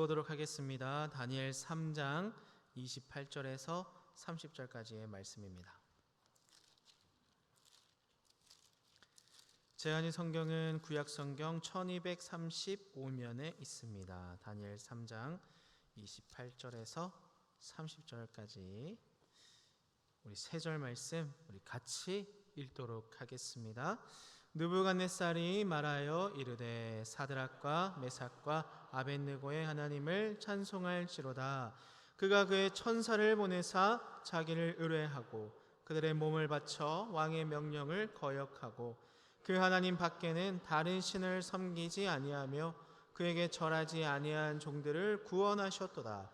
보도록 하겠습니다. 다니엘 3장 28절에서 30절까지의 말씀입니다. 제한이 성경은 구약 성경 1235면에 있습니다. 다니엘 3장 28절에서 30절까지 우리 세 절 말씀 우리 같이 읽도록 하겠습니다. 느부갓네살이 말하여 이르되 사드락과 메삭과 아벳느고의 하나님을 찬송할지로다. 그가 그의 천사를 보내사 자기를 의뢰하고 그들의 몸을 바쳐 왕의 명령을 거역하고 그 하나님 밖에는 다른 신을 섬기지 아니하며 그에게 절하지 아니한 종들을 구원하셨도다.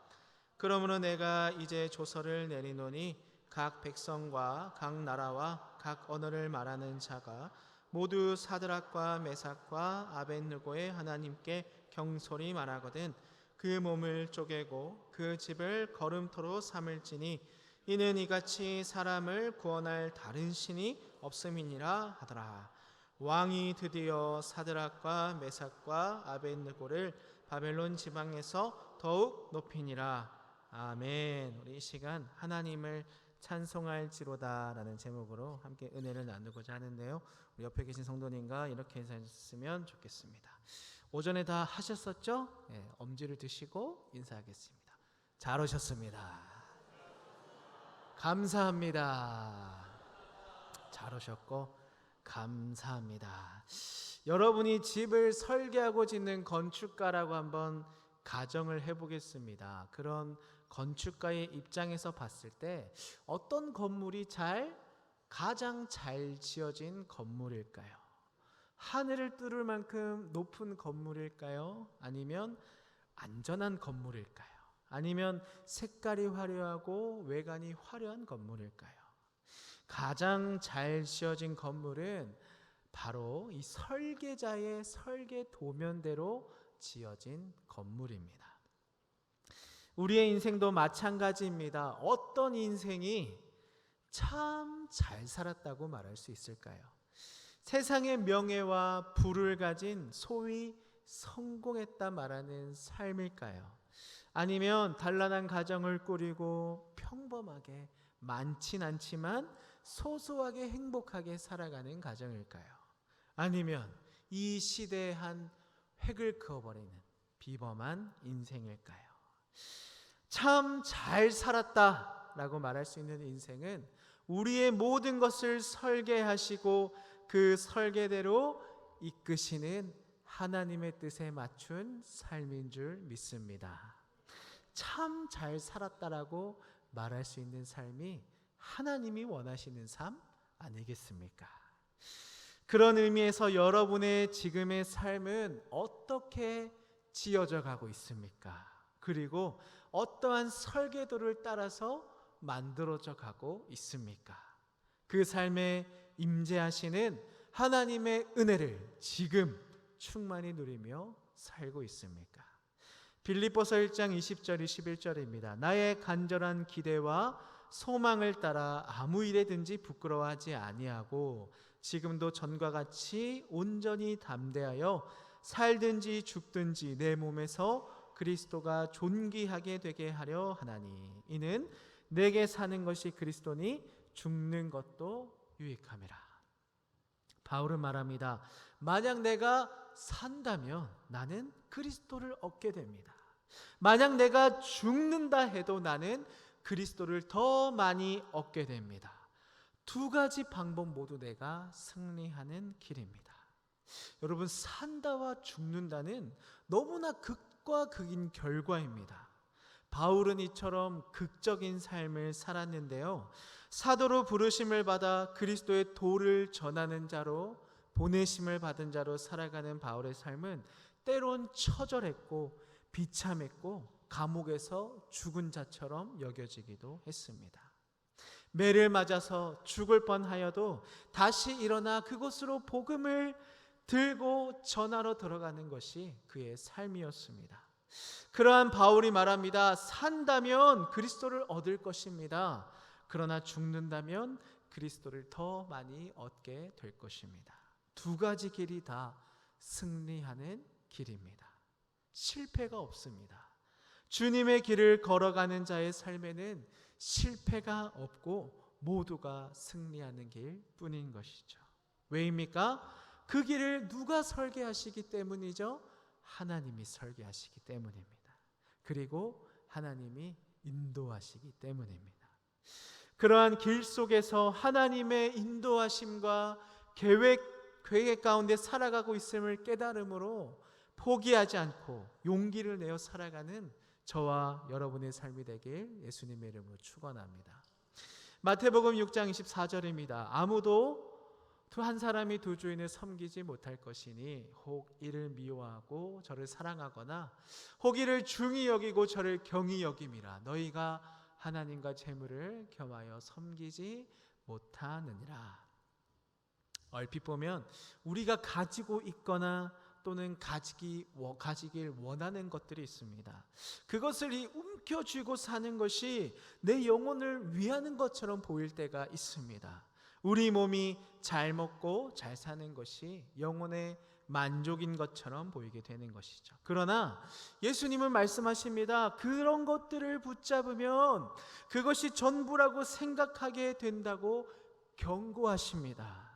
그러므로 내가 이제 조서를 내리노니 각 백성과 각 나라와 각 언어를 말하는 자가 모두 사드락과 메삭과 아벳느고의 하나님께 경솔히 말하거든 그 몸을 쪼개고 그 집을 거름토로 삼을지니 이는 이같이 사람을 구원할 다른 신이 없음이니라 하더라. 왕이 드디어 사드락과 메삭과 아벳느고를 바벨론 지방에서 더욱 높이니라. 아멘. 우리 이 시간 하나님을 찬송할지로다 라는 제목으로 함께 은혜를 나누고자 하는데요, 우리 옆에 계신 성도님과 이렇게 인사하셨으면 좋겠습니다. 오전에 다 하셨었죠? 네, 엄지를 드시고 인사하겠습니다. 잘 오셨습니다. 감사합니다. 잘 오셨고 감사합니다. 여러분이 집을 설계하고 짓는 건축가라고 한번 가정을 해보겠습니다. 그런 건축가의 입장에서 봤을 때 어떤 건물이 가장 잘 지어진 건물일까요? 하늘을 뚫을 만큼 높은 건물일까요? 아니면 안전한 건물일까요? 아니면 색깔이 화려하고 외관이 화려한 건물일까요? 가장 잘 지어진 건물은 바로 이 설계자의 설계 도면대로 지어진 건물입니다. 우리의 인생도 마찬가지입니다. 어떤 인생이 참 잘 살았다고 말할 수 있을까요? 세상의 명예와 부를 가진 소위 성공했다 말하는 삶일까요? 아니면 단란한 가정을 꾸리고 평범하게 많진 않지만 소소하게 행복하게 살아가는 가정일까요? 아니면 이 시대의 한 획을 그어버리는 비범한 인생일까요? 참 잘 살았다라고 말할 수 있는 인생은 우리의 모든 것을 설계하시고 그 설계대로 이끄시는 하나님의 뜻에 맞춘 삶인 줄 믿습니다. 참 잘 살았다라고 말할 수 있는 삶이 하나님이 원하시는 삶 아니겠습니까? 그런 의미에서 여러분의 지금의 삶은 어떻게 지어져 가고 있습니까? 그리고 어떠한 설계도를 따라서 만들어져 가고 있습니까? 그 삶에 임재하시는 하나님의 은혜를 지금 충만히 누리며 살고 있습니까? 빌립보서 1장 20절 21절입니다. 나의 간절한 기대와 소망을 따라 아무 일에든지 부끄러워하지 아니하고 지금도 전과 같이 온전히 담대하여 살든지 죽든지 내 몸에서 그리스도가 존귀하게 되게 하려 하나니 이는 내게 사는 것이 그리스도니 죽는 것도 유익함이라. 바울은 말합니다. 만약 내가 산다면 나는 그리스도를 얻게 됩니다. 만약 내가 죽는다 해도 나는 그리스도를 더 많이 얻게 됩니다. 두 가지 방법 모두 내가 승리하는 길입니다. 여러분, 산다와 죽는다는 너무나 극과 극인 결과입니다. 바울은 이처럼 극적인 삶을 살았는데요, 사도로 부르심을 받아 그리스도의 도를 전하는 자로 보내심을 받은 자로 살아가는 바울의 삶은 때론 처절했고 비참했고 감옥에서 죽은 자처럼 여겨지기도 했습니다. 매를 맞아서 죽을 뻔하여도 다시 일어나 그곳으로 복음을 들고 전하러 들어가는 것이 그의 삶이었습니다. 그러한 바울이 말합니다. 산다면 그리스도를 얻을 것입니다. 그러나 죽는다면 그리스도를 더 많이 얻게 될 것입니다. 두 가지 길이 다 승리하는 길입니다. 실패가 없습니다. 주님의 길을 걸어가는 자의 삶에는 실패가 없고 모두가 승리하는 길 뿐인 것이죠. 왜입니까? 그 길을 누가 설계하시기 때문이죠? 하나님이 설계하시기 때문입니다. 그리고 하나님이 인도하시기 때문입니다. 그러한 길 속에서 하나님의 인도하심과 계획 가운데 살아가고 있음을 깨달음으로 포기하지 않고 용기를 내어 살아가는 저와 여러분의 삶이 되길 예수님의 이름으로 축원합니다. 마태복음 6장 24절입니다. 아무도 한 사람이 두 주인을 섬기지 못할 것이니 혹 이를 미워하고 저를 사랑하거나 혹 이를 중히 여기고 저를 경히 여김이라. 너희가 하나님과 재물을 겸하여 섬기지 못하느니라. 얼핏 보면 우리가 가지고 있거나 또는 가지길 원하는 것들이 있습니다. 그것을 움켜쥐고 사는 것이 내 영혼을 위하는 것처럼 보일 때가 있습니다. 우리 몸이 잘 먹고 잘 사는 것이 영혼의 만족인 것처럼 보이게 되는 것이죠. 그러나 예수님은 말씀하십니다. 그런 것들을 붙잡으면 그것이 전부라고 생각하게 된다고 경고하십니다.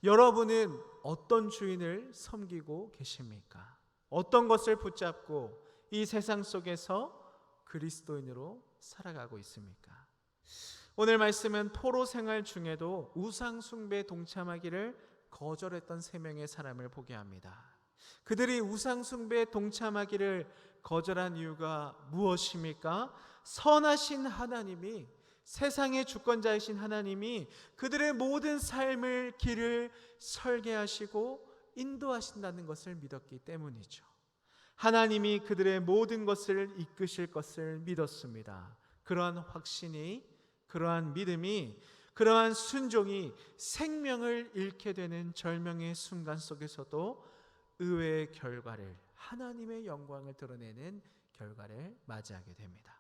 여러분은 어떤 주인을 섬기고 계십니까? 어떤 것을 붙잡고 이 세상 속에서 그리스도인으로 살아가고 있습니까? 오늘 말씀은 포로 생활 중에도 우상 숭배에 동참하기를 거절했던 3명의 사람을 보게 합니다. 그들이 우상 숭배에 동참하기를 거절한 이유가 무엇입니까? 선하신 하나님이, 세상의 주권자이신 하나님이 그들의 모든 삶을 길을 설계하시고 인도하신다는 것을 믿었기 때문이죠. 하나님이 그들의 모든 것을 이끄실 것을 믿었습니다. 그러한 확신이, 그러한 믿음이, 그러한 순종이 생명을 잃게 되는 절명의 순간 속에서도 의외의 결과를, 하나님의 영광을 드러내는 결과를 맞이하게 됩니다.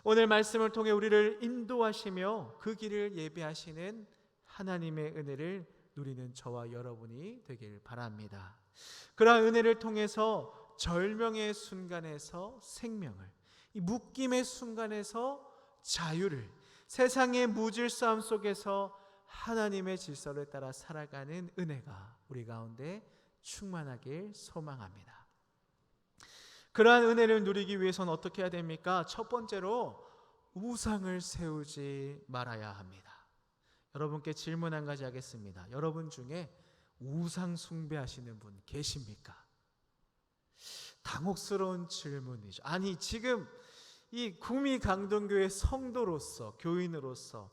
오늘 말씀을 통해 우리를 인도하시며 그 길을 예비하시는 하나님의 은혜를 누리는 저와 여러분이 되길 바랍니다. 그러한 은혜를 통해서 절명의 순간에서 생명을, 이 묶임의 순간에서 자유를, 세상의 무질서함 속에서 하나님의 질서를 따라 살아가는 은혜가 우리 가운데 충만하길 소망합니다. 그러한 은혜를 누리기 위해서는 어떻게 해야 됩니까? 첫 번째로 우상을 세우지 말아야 합니다. 여러분께 질문 한 가지 하겠습니다. 여러분 중에 우상 숭배하시는 분 계십니까? 당혹스러운 질문이죠. 아니, 지금 이 구미 강동교회 성도로서, 교인으로서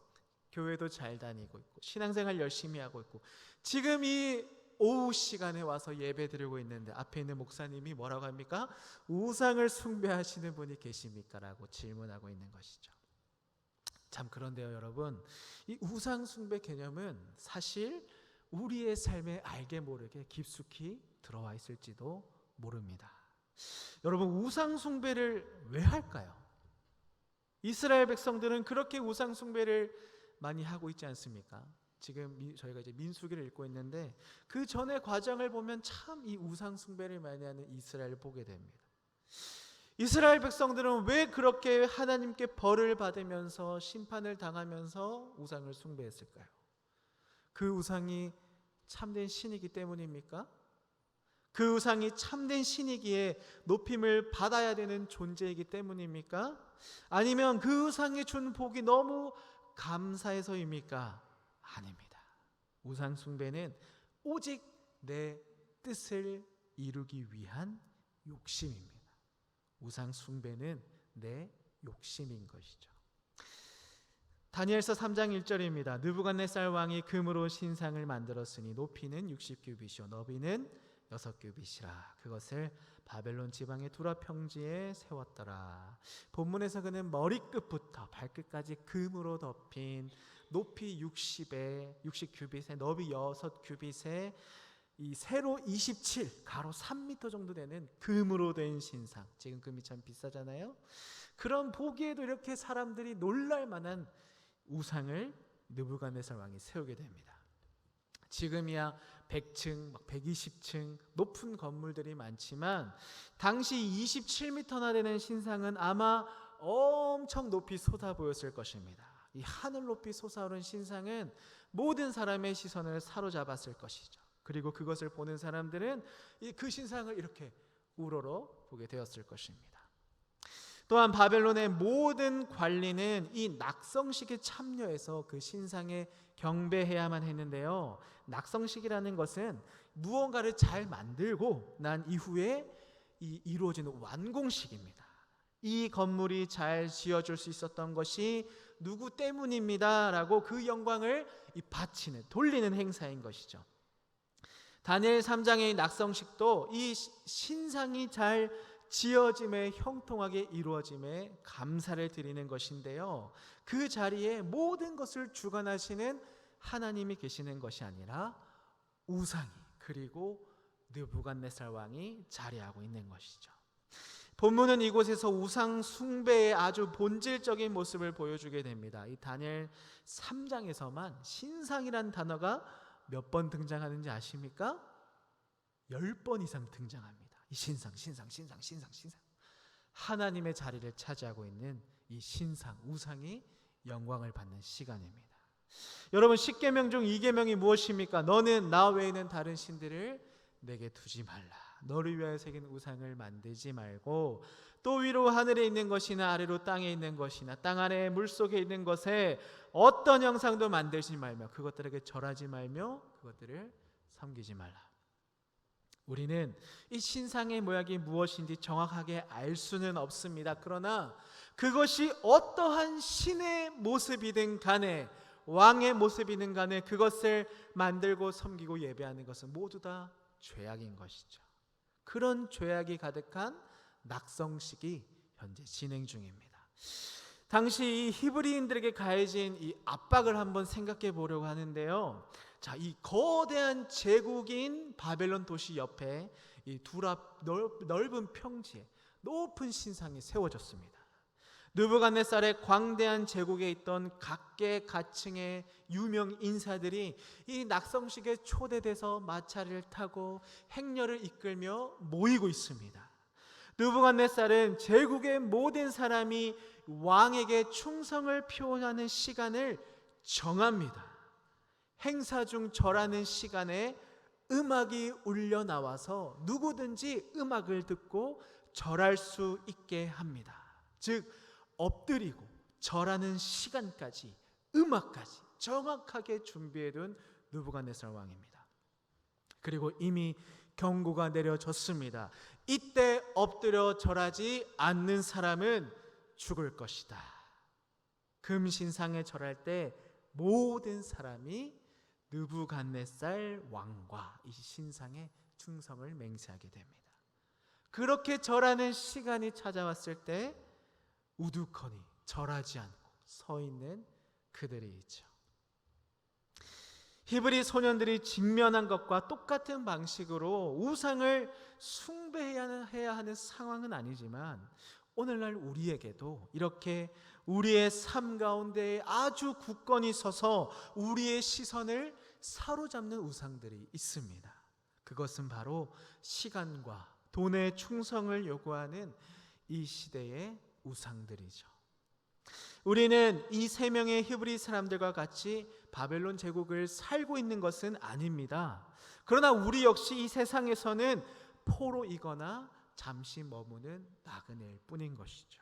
교회도 잘 다니고 있고 신앙생활 열심히 하고 있고 지금 이 오후 시간에 와서 예배 드리고 있는데 앞에 있는 목사님이 뭐라고 합니까? 우상을 숭배하시는 분이 계십니까? 라고 질문하고 있는 것이죠. 참, 그런데요 여러분, 이 우상 숭배 개념은 사실 우리의 삶에 알게 모르게 깊숙이 들어와 있을지도 모릅니다. 여러분, 우상 숭배를 왜 할까요? 이스라엘 백성들은 그렇게 우상 숭배를 많이 하고 있지 않습니까? 지금 저희가 이제 민수기를 읽고 있는데 그 전의 과정을 보면 참 이 우상 숭배를 많이 하는 이스라엘을 보게 됩니다. 이스라엘 백성들은 왜 그렇게 하나님께 벌을 받으면서 심판을 당하면서 우상을 숭배했을까요? 그 우상이 참된 신이기 때문입니까? 그 우상이 참된 신이기에 높임을 받아야 되는 존재이기 때문입니까? 아니면 그 우상이 준 복이 너무 감사해서입니까? 아닙니다. 우상 숭배는 오직 내 뜻을 이루기 위한 욕심입니다. 우상 숭배는 내 욕심인 것이죠. 다니엘서 3장 1절입니다. 느부갓네살 왕이 금으로 신상을 만들었으니 높이는 60규빗이요 너비는 6규빗이라. 그것을 바벨론 지방의 두라 평지에 세웠더라. 본문에서 그는 머리끝부터 발끝까지 금으로 덮인 높이 60규빗에 너비 6규빗에 이 세로 27, 가로 3m 정도 되는 금으로 된 신상. 지금 금이 참 비싸잖아요. 그런 보기에도 이렇게 사람들이 놀랄 만한 우상을 느부갓네살 왕이 세우게 됩니다. 지금이야 100층, 120층 높은 건물들이 많지만 당시 27m나 되는 신상은 아마 엄청 높이 솟아 보였을 것입니다. 이 하늘 높이 솟아오른 신상은 모든 사람의 시선을 사로잡았을 것이죠. 그리고 그것을 보는 사람들은 그 신상을 이렇게 우러러 보게 되었을 것입니다. 또한 바벨론의 모든 관리는 이 낙성식에 참여해서 그 신상에 경배해야만 했는데요. 낙성식이라는 것은 무언가를 잘 만들고 난 이후에 이루어지는 완공식입니다. 이 건물이 잘 지어질 수 있었던 것이 누구 때문입니다 라고 그 영광을 바치는, 돌리는 행사인 것이죠. 다니엘 3장의 낙성식도 이 신상이 잘 지어짐에, 형통하게 이루어짐에 감사를 드리는 것인데요, 그 자리에 모든 것을 주관하시는 하나님이 계시는 것이 아니라 우상이, 그리고 느부갓네살 왕이 자리하고 있는 것이죠. 본문은 이곳에서 우상 숭배의 아주 본질적인 모습을 보여주게 됩니다. 이 다니엘 3장에서만 신상이란 단어가 몇 번 등장하는지 아십니까? 10번 이상 등장합니다. 이 신상. 하나님의 자리를 차지하고 있는 이 신상, 우상이 영광을 받는 시간입니다. 여러분, 10계명 중 2계명이 무엇입니까? 너는 나 외에는 다른 신들을 내게 두지 말라. 너를 위하여 새긴 우상을 만들지 말고, 또 위로 하늘에 있는 것이나 아래로 땅에 있는 것이나 땅 아래 물속에 있는 것에 어떤 형상도 만들지 말며 그것들에게 절하지 말며 그것들을 섬기지 말라. 우리는 이 신상의 모양이 무엇인지 정확하게 알 수는 없습니다. 그러나 그것이 어떠한 신의 모습이든 간에, 왕의 모습이든 간에 그것을 만들고 섬기고 예배하는 것은 모두 다 죄악인 것이죠. 그런 죄악이 가득한 낙성식이 현재 진행 중입니다. 당시 이 히브리인들에게 가해진 이 압박을 한번 생각해 보려고 하는데요. 자, 이 거대한 제국인 바벨론 도시 옆에 이 넓은 평지에 높은 신상이 세워졌습니다. 느부갓네살의 광대한 제국에 있던 각계각층의 유명 인사들이 이 낙성식에 초대돼서 마차를 타고 행렬을 이끌며 모이고 있습니다. 느부갓네살은 제국의 모든 사람이 왕에게 충성을 표현하는 시간을 정합니다. 행사 중 절하는 시간에 음악이 울려 나와서 누구든지 음악을 듣고 절할 수 있게 합니다. 즉 엎드리고 절하는 시간까지, 음악까지 정확하게 준비해둔 느부갓네살 왕입니다. 그리고 이미 경고가 내려졌습니다. 이때 엎드려 절하지 않는 사람은 죽을 것이다. 금신상에 절할 때 모든 사람이 느부갓네살 왕과 이 신상에 충성을 맹세하게 됩니다. 그렇게 절하는 시간이 찾아왔을 때 우두커니 절하지 않고 서 있는 그들이 있죠. 히브리 소년들이 직면한 것과 똑같은 방식으로 우상을 숭배해야 하는 상황은 아니지만 오늘날 우리에게도 이렇게 우리의 삶 가운데 아주 굳건히 서서 우리의 시선을 사로잡는 우상들이 있습니다. 그것은 바로 시간과 돈의 충성을 요구하는 이 시대의 우상들이죠. 우리는 이 세 명의 히브리 사람들과 같이 바벨론 제국을 살고 있는 것은 아닙니다. 그러나 우리 역시 이 세상에서는 포로이거나 잠시 머무는 나그네일 뿐인 것이죠.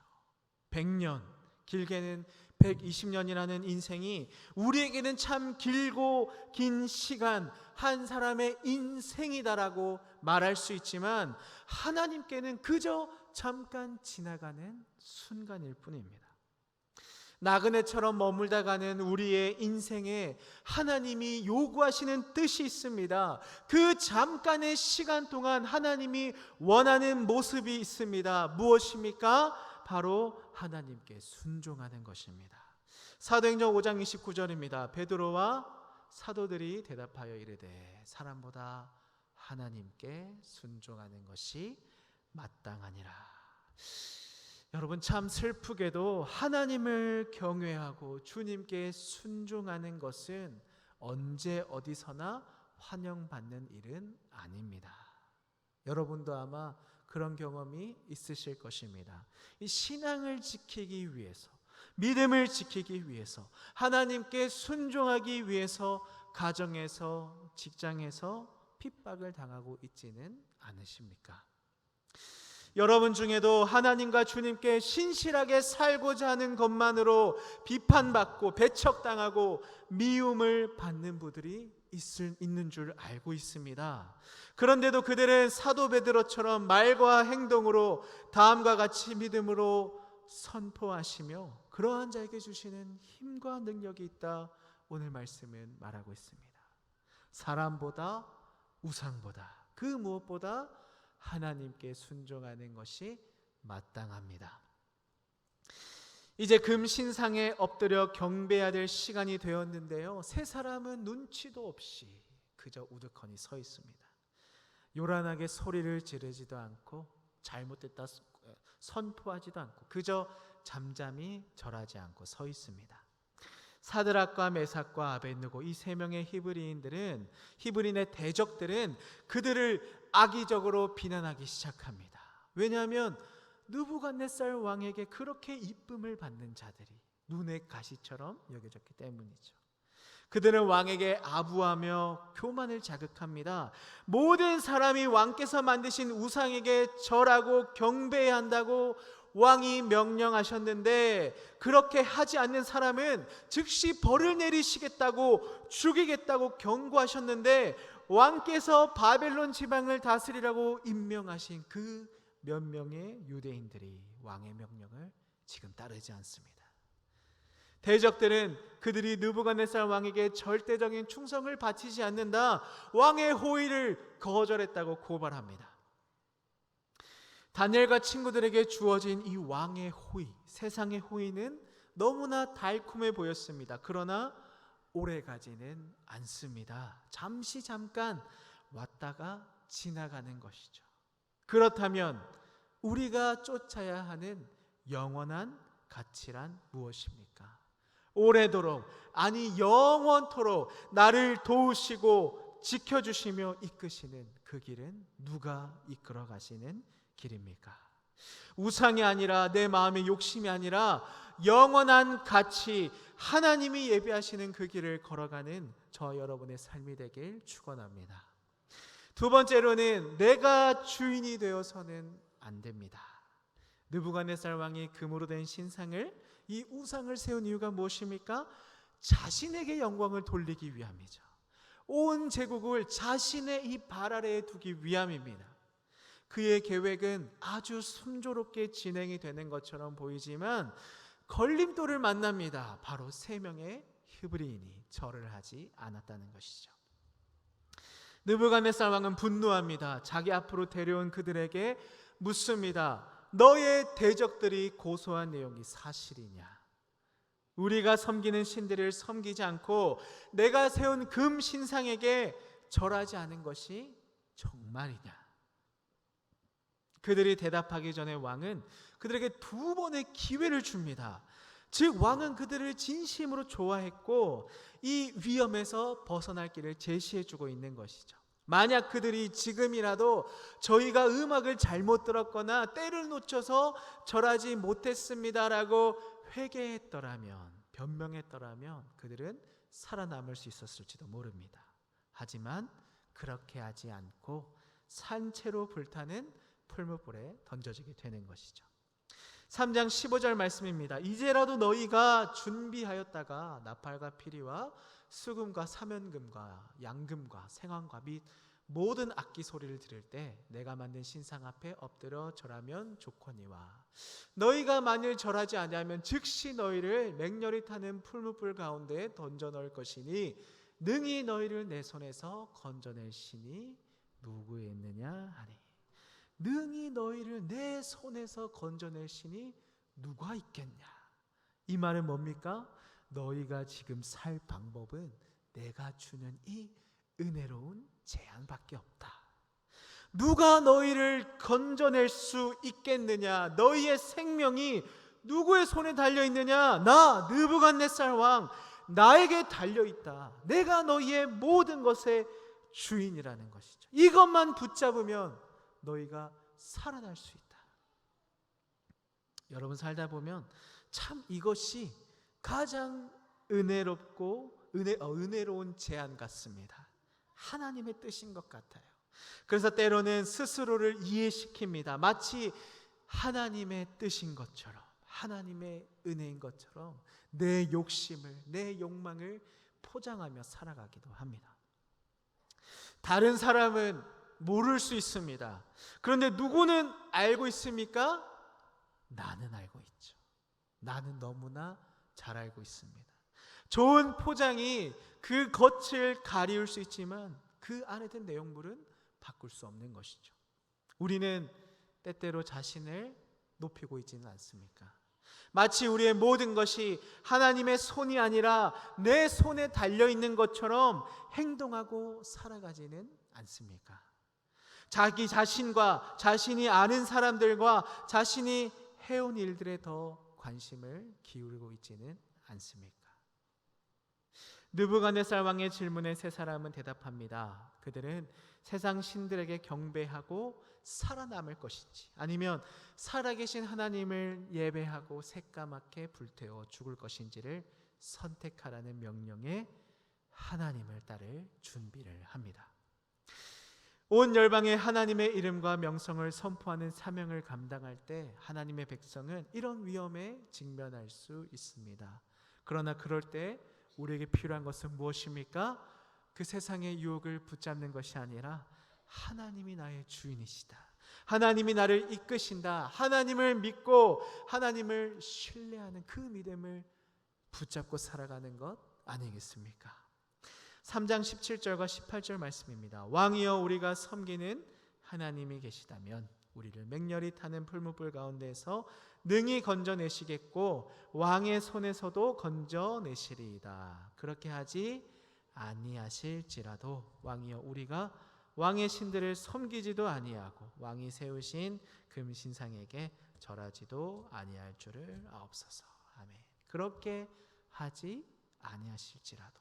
100년, 길게는 120년이라는 인생이 우리에게는 참 길고 긴 시간, 한 사람의 인생이다라고 말할 수 있지만 하나님께는 그저 잠깐 지나가는 순간일 뿐입니다. 나그네처럼 머물다 가는 우리의 인생에 하나님이 요구하시는 뜻이 있습니다. 그 잠깐의 시간 동안 하나님이 원하는 모습이 있습니다. 무엇입니까? 바로 하나님께 순종하는 것입니다. 사도행전 5장 29절입니다. 베드로와 사도들이 대답하여 이르되 사람보다 하나님께 순종하는 것이 마땅하니라. 여러분, 참 슬프게도 하나님을 경외하고 주님께 순종하는 것은 언제 어디서나 환영받는 일은 아닙니다. 여러분도 아마 그런 경험이 있으실 것입니다. 이 신앙을 지키기 위해서, 믿음을 지키기 위해서, 하나님께 순종하기 위해서 가정에서, 직장에서 핍박을 당하고 있지는 않으십니까? 여러분 중에도 하나님과 주님께 신실하게 살고자 하는 것만으로 비판받고 배척당하고 미움을 받는 분들이 있는 줄 알고 있습니다. 그런데도 그들은 사도 베드로처럼 말과 행동으로 다음과 같이 믿음으로 선포하시며 그러한 자에게 주시는 힘과 능력이 있다. 오늘 말씀은 말하고 있습니다. 사람보다, 우상보다, 그 무엇보다 하나님께 순종하는 것이 마땅합니다. 이제 금신상에 엎드려 경배해야 될 시간이 되었는데요, 세 사람은 눈치도 없이 그저 우두커니 서 있습니다. 요란하게 소리를 지르지도 않고 잘못됐다 선포하지도 않고 그저 잠잠히 절하지 않고 서 있습니다. 사드락과 메삭과 아벳느고 이 세 명의 히브리인의 대적들은 그들을 악의적으로 비난하기 시작합니다. 왜냐하면 느부갓네살 왕에게 그렇게 이쁨을 받는 자들이 눈의 가시처럼 여겨졌기 때문이죠. 그들은 왕에게 아부하며 교만을 자극합니다. 모든 사람이 왕께서 만드신 우상에게 절하고 경배해야 한다고 왕이 명령하셨는데 그렇게 하지 않는 사람은 즉시 벌을 내리시겠다고 죽이겠다고 경고하셨는데 왕께서 바벨론 지방을 다스리라고 임명하신 그 몇 명의 유대인들이 왕의 명령을 지금 따르지 않습니다. 대적들은 그들이 느부갓네살 왕에게 절대적인 충성을 바치지 않는다, 왕의 호의를 거절했다고 고발합니다. 다니엘과 친구들에게 주어진 이 왕의 호의, 세상의 호의는 너무나 달콤해 보였습니다. 그러나 오래가지는 않습니다. 잠깐 왔다가 지나가는 것이죠. 그렇다면 우리가 쫓아야 하는 영원한 가치란 무엇입니까? 오래도록, 아니 영원토록 나를 도우시고 지켜주시며 이끄시는 그 길은 누가 이끌어 가시는 길입니까? 우상이 아니라 내 마음의 욕심이 아니라 영원한 가치, 하나님이 예비하시는 그 길을 걸어가는 저 여러분의 삶이 되길 축원합니다. 두 번째로는 내가 주인이 되어서는 안 됩니다. 느부갓네살 왕이 금으로 된 신상을, 이 우상을 세운 이유가 무엇입니까? 자신에게 영광을 돌리기 위함이죠. 온 제국을 자신의 이 발 아래에 두기 위함입니다. 그의 계획은 아주 순조롭게 진행이 되는 것처럼 보이지만 걸림돌을 만납니다. 바로 세 명의 히브리인이 절을 하지 않았다는 것이죠. 느부갓네살 왕은 분노합니다. 자기 앞으로 데려온 그들에게 묻습니다. 너의 대적들이 고소한 내용이 사실이냐? 우리가 섬기는 신들을 섬기지 않고 내가 세운 금 신상에게 절하지 않은 것이 정말이냐? 그들이 대답하기 전에 왕은 그들에게 두 번의 기회를 줍니다. 즉 왕은 그들을 진심으로 좋아했고 이 위험에서 벗어날 길을 제시해주고 있는 것이죠. 만약 그들이 지금이라도 저희가 음악을 잘못 들었거나 때를 놓쳐서 절하지 못했습니다라고 회개했더라면, 변명했더라면 그들은 살아남을 수 있었을지도 모릅니다. 하지만 그렇게 하지 않고 산채로 불타는 풀무불에 던져지게 되는 것이죠. 3장 15절 말씀입니다. 이제라도 너희가 준비하였다가 나팔과 피리와 수금과 사면금과 양금과 생황과 및 모든 악기 소리를 들을 때 내가 만든 신상 앞에 엎드려 절하면 좋거니와 너희가 만일 절하지 아니하면 즉시 너희를 맹렬히 타는 풀무불 가운데 던져 넣을 것이니 능히 너희를 내 손에서 건져낼 신이 누구였느냐 하니, 능히 너희를 내 손에서 건져낼 신이 누가 있겠냐? 이 말은 뭡니까? 너희가 지금 살 방법은 내가 주는 이 은혜로운 제한밖에 없다. 누가 너희를 건져낼 수 있겠느냐? 너희의 생명이 누구의 손에 달려있느냐? 나 느부갓네살 왕 나에게 달려있다. 내가 너희의 모든 것의 주인이라는 것이죠. 이것만 붙잡으면 너희가 살아날 수 있다. 여러분 살다 보면 참 이것이 가장 은혜로운 제안 같습니다. 하나님의 뜻인 것 같아요. 그래서 때로는 스스로를 이해시킵니다. 마치 하나님의 뜻인 것처럼, 하나님의 은혜인 것처럼 내 욕심을, 내 욕망을 포장하며 살아가기도 합니다. 다른 사람은 모를 수 있습니다. 그런데 누구는 알고 있습니까? 나는 알고 있죠. 나는 너무나 잘 알고 있습니다. 좋은 포장이 그 겉을 가리울 수 있지만 그 안에 든 내용물은 바꿀 수 없는 것이죠. 우리는 때때로 자신을 높이고 있지는 않습니까? 마치 우리의 모든 것이 하나님의 손이 아니라 내 손에 달려있는 것처럼 행동하고 살아가지는 않습니까? 자기 자신과 자신이 아는 사람들과 자신이 해온 일들에 더 관심을 기울이고 있지는 않습니까? 느부갓네살 왕의 질문에 세 사람은 대답합니다. 그들은 세상 신들에게 경배하고 살아남을 것인지, 아니면 살아계신 하나님을 예배하고 새까맣게 불태워 죽을 것인지를 선택하라는 명령에 하나님을 따를 준비를 합니다. 온 열방에 하나님의 이름과 명성을 선포하는 사명을 감당할 때 하나님의 백성은 이런 위험에 직면할 수 있습니다. 그러나 그럴 때 우리에게 필요한 것은 무엇입니까? 그 세상의 유혹을 붙잡는 것이 아니라 하나님이 나의 주인이시다, 하나님이 나를 이끄신다, 하나님을 믿고 하나님을 신뢰하는 그 믿음을 붙잡고 살아가는 것 아니겠습니까? 3장 17절과 18절 말씀입니다. 왕이여, 우리가 섬기는 하나님이 계시다면 우리를 맹렬히 타는 풀무불 가운데서 능히 건져내시겠고 왕의 손에서도 건져내시리이다. 그렇게 하지 아니하실지라도 왕이여, 우리가 왕의 신들을 섬기지도 아니하고 왕이 세우신 금신상에게 절하지도 아니할 줄을 아옵소서. 아멘. 그렇게 하지 아니하실지라도,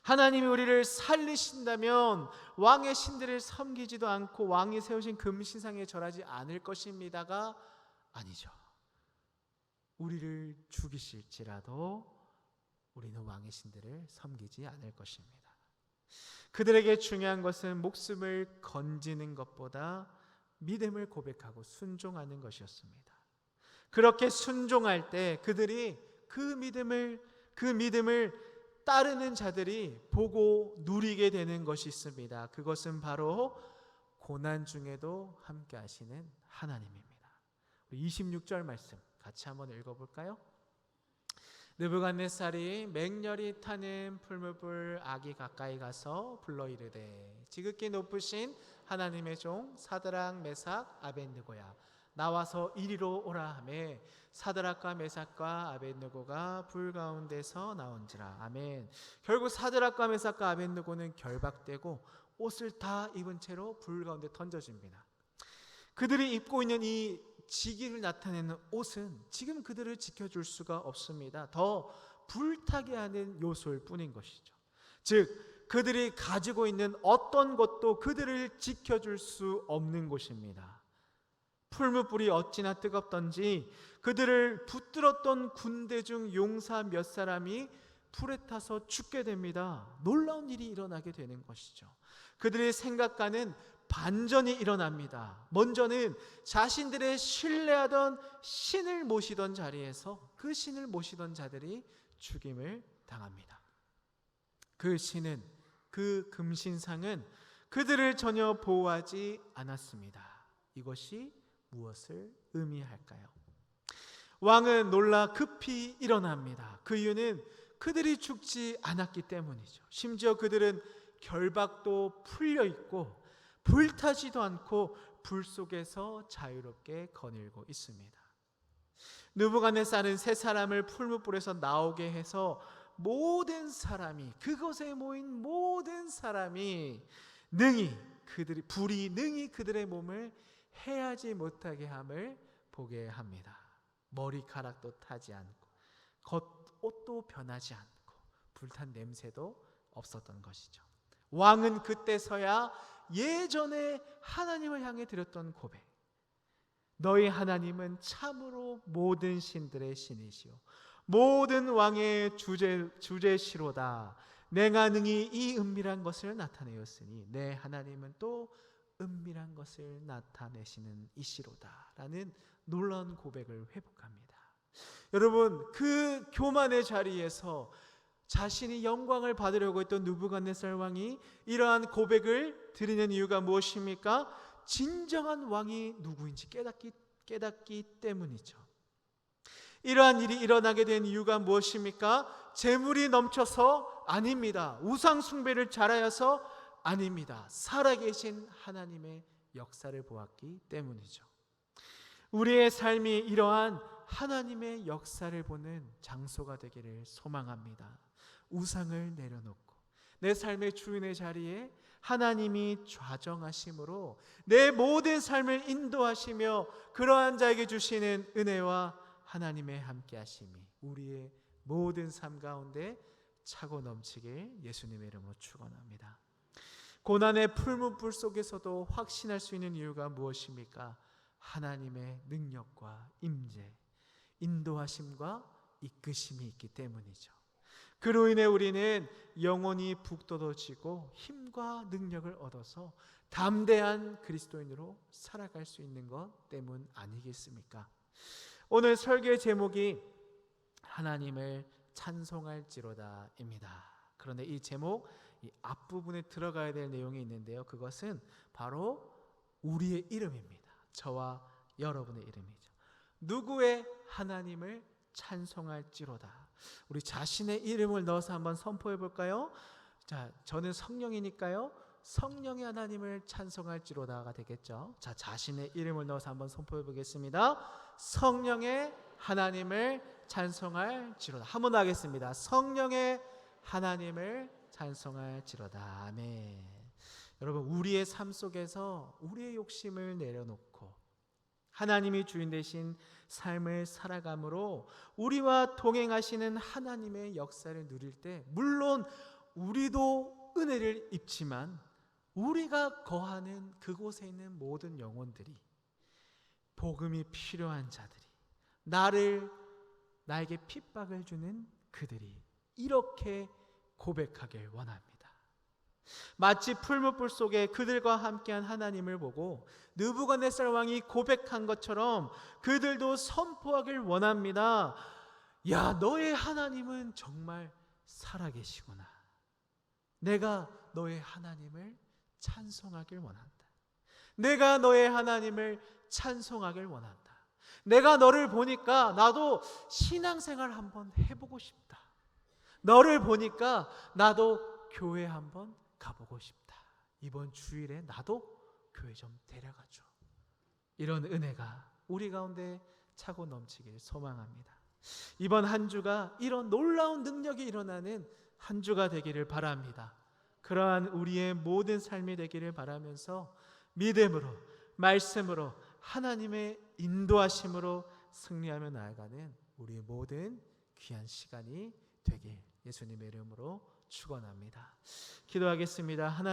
하나님이 우리를 살리신다면 왕의 신들을 섬기지도 않고 왕이 세우신 금신상에 절하지 않을 것입니다가 아니죠. 우리를 죽이실지라도 우리는 왕의 신들을 섬기지 않을 것입니다. 그들에게 중요한 것은 목숨을 건지는 것보다 믿음을 고백하고 순종하는 것이었습니다. 그렇게 순종할 때 그들이 그 믿음을 따르는 자들이 보고 누리게 되는 것이 있습니다. 그것은 바로 고난 중에도 함께 하시는 하나님입니다. 26절 말씀 같이 한번 읽어볼까요? 느부갓네살이 맹렬히 타는 풀무불 악이 가까이 가서 불러 이르되, 지극히 높으신 하나님의 종 사드락 메삭 아벳느고야, 나와서 이리로 오라 하매 사드락과 메삭과 아벳느고가 불 가운데서 나온지라. 아멘. 결국 사드락과 메삭과 아벳느고는 결박되고 옷을 다 입은 채로 불 가운데 던져집니다. 그들이 입고 있는 이 직위를 나타내는 옷은 지금 그들을 지켜줄 수가 없습니다. 더 불타게 하는 요소일 뿐인 것이죠. 즉 그들이 가지고 있는 어떤 것도 그들을 지켜줄 수 없는 것입니다. 풀무불이 어찌나 뜨겁던지 그들을 붙들었던 군대 중 용사 몇 사람이 불에 타서 죽게 됩니다. 놀라운 일이 일어나게 되는 것이죠. 그들의 생각과는 반전이 일어납니다. 먼저는 자신들의 신뢰하던 신을 모시던 자리에서 그 신을 모시던 자들이 죽임을 당합니다. 그 신은, 그 금신상은 그들을 전혀 보호하지 않았습니다. 이것이 무엇을 의미할까요? 왕은 놀라 급히 일어납니다. 그 이유는 그들이 죽지 않았기 때문이죠. 심지어 그들은 결박도 풀려 있고 불타지도 않고 불 속에서 자유롭게 거닐고 있습니다. 느부갓네살은 세 사람을 풀무불에서 나오게 해서 모든 사람이, 그곳에 모인 모든 사람이 불이 능히 그들의 몸을 해하지 못하게 함을 보게 합니다. 머리카락도 타지 않고 겉옷도 변하지 않고 불탄 냄새도 없었던 것이죠. 왕은 그때서야 예전에 하나님을 향해 드렸던 고백, 너희 하나님은 참으로 모든 신들의 신이시오 모든 왕의 주제시로다. 내가 능히 이 은밀한 것을 나타내었으니 내 하나님은 또 은밀한 것을 나타내시는 이시로다 라는 놀라운 고백을 회복합니다. 여러분, 그 교만의 자리에서 자신이 영광을 받으려고 했던 느부갓네살 왕이 이러한 고백을 드리는 이유가 무엇입니까? 진정한 왕이 누구인지 깨닫기 때문이죠. 이러한 일이 일어나게 된 이유가 무엇입니까? 재물이 넘쳐서 아닙니다. 우상 숭배를 잘하여서 아닙니다. 살아계신 하나님의 역사를 보았기 때문이죠. 우리의 삶이 이러한 하나님의 역사를 보는 장소가 되기를 소망합니다. 우상을 내려놓고 내 삶의 주인의 자리에 하나님이 좌정하심으로 내 모든 삶을 인도하시며 그러한 자에게 주시는 은혜와 하나님의 함께하심이 우리의 모든 삶 가운데 차고 넘치길 예수님의 이름으로 축원합니다. 고난의 풀문불 속에서도 확신할 수 있는 이유가 무엇입니까? 하나님의 능력과 임재, 인도하심과 이끄심이 있기 때문이죠. 그로 인해 우리는 영혼이 북돋워지고 힘과 능력을 얻어서 담대한 그리스도인으로 살아갈 수 있는 것 때문 아니겠습니까? 오늘 설교의 제목이 하나님을 찬송할지로다입니다. 그런데 이 제목, 이 앞부분에 들어가야 될 내용이 있는데요. 그것은 바로 우리의 이름입니다. 저와 여러분의 이름이죠. 누구의 하나님을 찬송할지로다. 우리 자신의 이름을 넣어서 한번 선포해 볼까요? 자, 저는 성령이니까요. 성령의 하나님을 찬송할지로다가 되겠죠. 자, 자신의 이름을 넣어서 한번 선포해 보겠습니다. 성령의 하나님을 찬송할지로다. 한번 더 하겠습니다. 성령의 하나님을 찬송할지로다. 아멘. 여러분, 우리의 삶 속에서 우리의 욕심을 내려놓고 하나님이 주인 되신 삶을 살아감으로 우리와 동행하시는 하나님의 역사를 누릴 때 물론 우리도 은혜를 입지만 우리가 거하는 그곳에 있는 모든 영혼들이 복음이 필요한 자들이 나에게 핍박을 주는 그들이 이렇게 고백하길 원합니다. 마치 풀무불 속에 그들과 함께한 하나님을 보고 느부갓네살 왕이 고백한 것처럼 그들도 선포하길 원합니다. 야, 너의 하나님은 정말 살아계시구나. 내가 너의 하나님을 찬송하길 원한다. 내가 너의 하나님을 찬송하길 원한다. 내가 너를 보니까 나도 신앙생활 한번 해보고 싶다. 너를 보니까 나도 교회 한번 가보고 싶다. 이번 주일에 나도 교회 좀 데려가줘. 이런 은혜가 우리 가운데 차고 넘치길 소망합니다. 이번 한 주가 이런 놀라운 능력이 일어나는 한 주가 되기를 바랍니다. 그러한 우리의 모든 삶이 되기를 바라면서 믿음으로, 말씀으로, 하나님의 인도하심으로 승리하며 나아가는 우리의 모든 귀한 시간이 되길 예수님의 이름으로 축원합니다. 기도하겠습니다. 하나님